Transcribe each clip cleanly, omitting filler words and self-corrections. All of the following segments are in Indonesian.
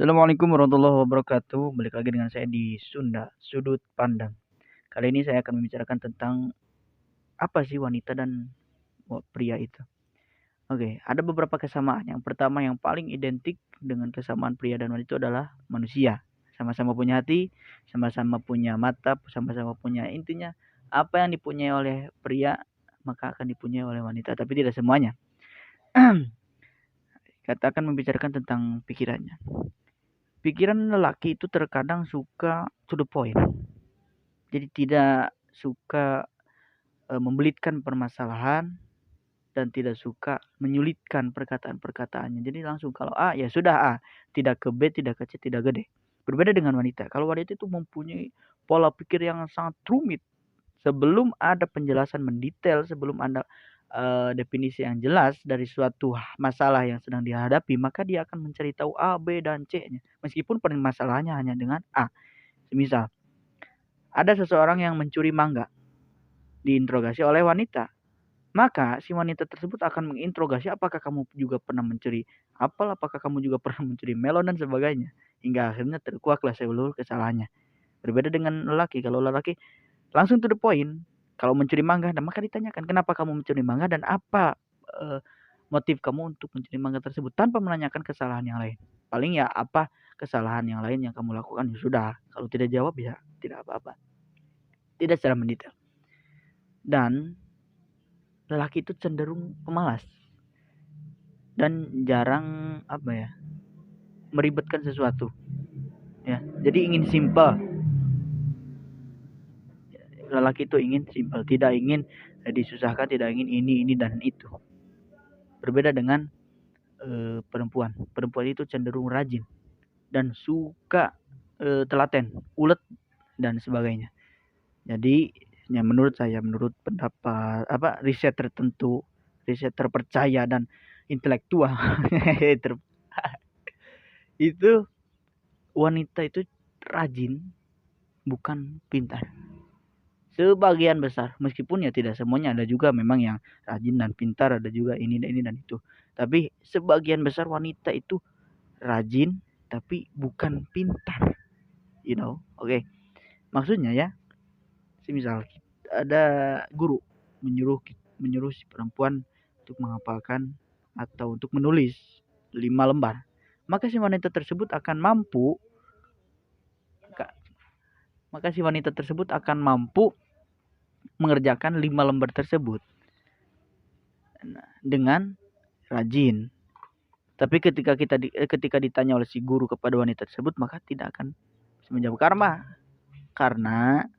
Assalamualaikum warahmatullahi wabarakatuh. Balik lagi dengan saya di Sunda, Sudut Pandang. Kali ini saya akan membicarakan tentang apa sih wanita dan pria itu. Oke, ada beberapa kesamaan. Yang pertama yang paling identik dengan kesamaan pria dan wanita itu adalah manusia. Sama-sama punya hati, sama-sama punya mata, sama-sama punya intinya apa yang dipunyai oleh pria maka akan dipunyai oleh wanita, tapi tidak semuanya. Kita akan membicarakan tentang pikirannya. Pikiran lelaki itu terkadang suka to the point. Jadi tidak suka membelitkan permasalahan dan tidak suka menyulitkan perkataan-perkataannya. Jadi langsung kalau A ya sudah A, tidak ke B, tidak ke C, tidak ke D. Berbeda dengan wanita. Kalau wanita itu mempunyai pola pikir yang sangat rumit. Sebelum ada penjelasan mendetail, sebelum ada definisi yang jelas dari suatu masalah yang sedang dihadapi, maka dia akan mencari tahu A, B, dan C-nya. Meskipun permasalahannya hanya dengan A. Misal, ada seseorang yang mencuri mangga, diinterogasi oleh wanita. Maka si wanita tersebut akan menginterogasi apakah kamu juga pernah mencuri apel, apakah kamu juga pernah mencuri melon dan sebagainya. Hingga akhirnya terkuaklah seluruh kesalahannya. Berbeda dengan lelaki. Kalau lelaki langsung to the point. Kalau mencuri mangga, maka ditanyakan kenapa kamu mencuri mangga dan apa motif kamu untuk mencuri mangga tersebut tanpa menanyakan kesalahan yang lain. Paling ya apa kesalahan yang lain yang kamu lakukan ya sudah. Kalau tidak jawab ya tidak apa-apa. Tidak secara mendetail. Dan lelaki itu cenderung pemalas dan jarang meribetkan sesuatu. Ya, jadi ingin simple. Lelaki itu ingin simple, tidak ingin disusahkan, tidak ingin ini dan itu. Berbeda dengan perempuan. Perempuan itu cenderung rajin dan suka telaten, ulet dan sebagainya. Jadi ya menurut saya, menurut pendapat riset tertentu, riset terpercaya dan intelektual itu wanita itu rajin bukan pintar. Sebagian besar, meskipun ya tidak semuanya, ada juga memang yang rajin dan pintar, ada juga ini dan itu. Tapi sebagian besar wanita itu rajin tapi bukan pintar. Oke. Maksudnya ya, misal ada guru menyuruh si perempuan untuk menghafalkan atau untuk menulis 5 lembar. Maka si wanita tersebut akan mampu mengerjakan 5 lembar tersebut dengan rajin. Tapi ketika ditanya oleh si guru kepada wanita tersebut, maka tidak akan menjawab karena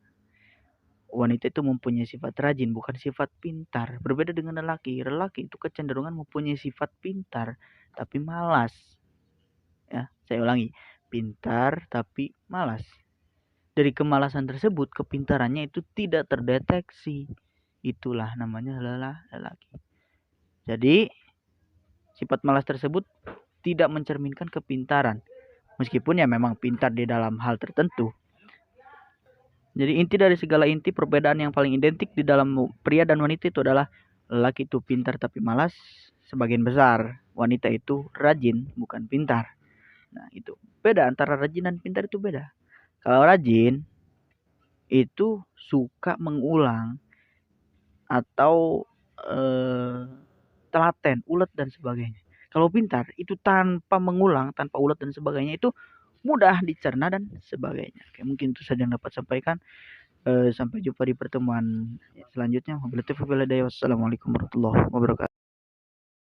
wanita itu mempunyai sifat rajin, bukan sifat pintar. Berbeda dengan lelaki. Lelaki itu kecenderungan mempunyai sifat pintar tapi malas. Ya, saya ulangi, pintar tapi malas. Dari kemalasan tersebut, kepintarannya itu tidak terdeteksi. Itulah namanya lelaki. Jadi, sifat malas tersebut tidak mencerminkan kepintaran. Meskipun ya memang pintar di dalam hal tertentu. Jadi inti dari segala inti, perbedaan yang paling identik di dalam pria dan wanita itu adalah lelaki itu pintar tapi malas. Sebagian besar wanita itu rajin bukan pintar. Nah itu beda, antara rajin dan pintar itu beda. Kalau rajin itu suka mengulang atau telaten, ulet dan sebagainya. Kalau pintar itu tanpa mengulang, tanpa ulet dan sebagainya, itu mudah dicerna dan sebagainya. Oke, mungkin itu saja yang dapat sampaikan. Sampai jumpa di pertemuan selanjutnya. Wassalamualaikum warahmatullahi wabarakatuh.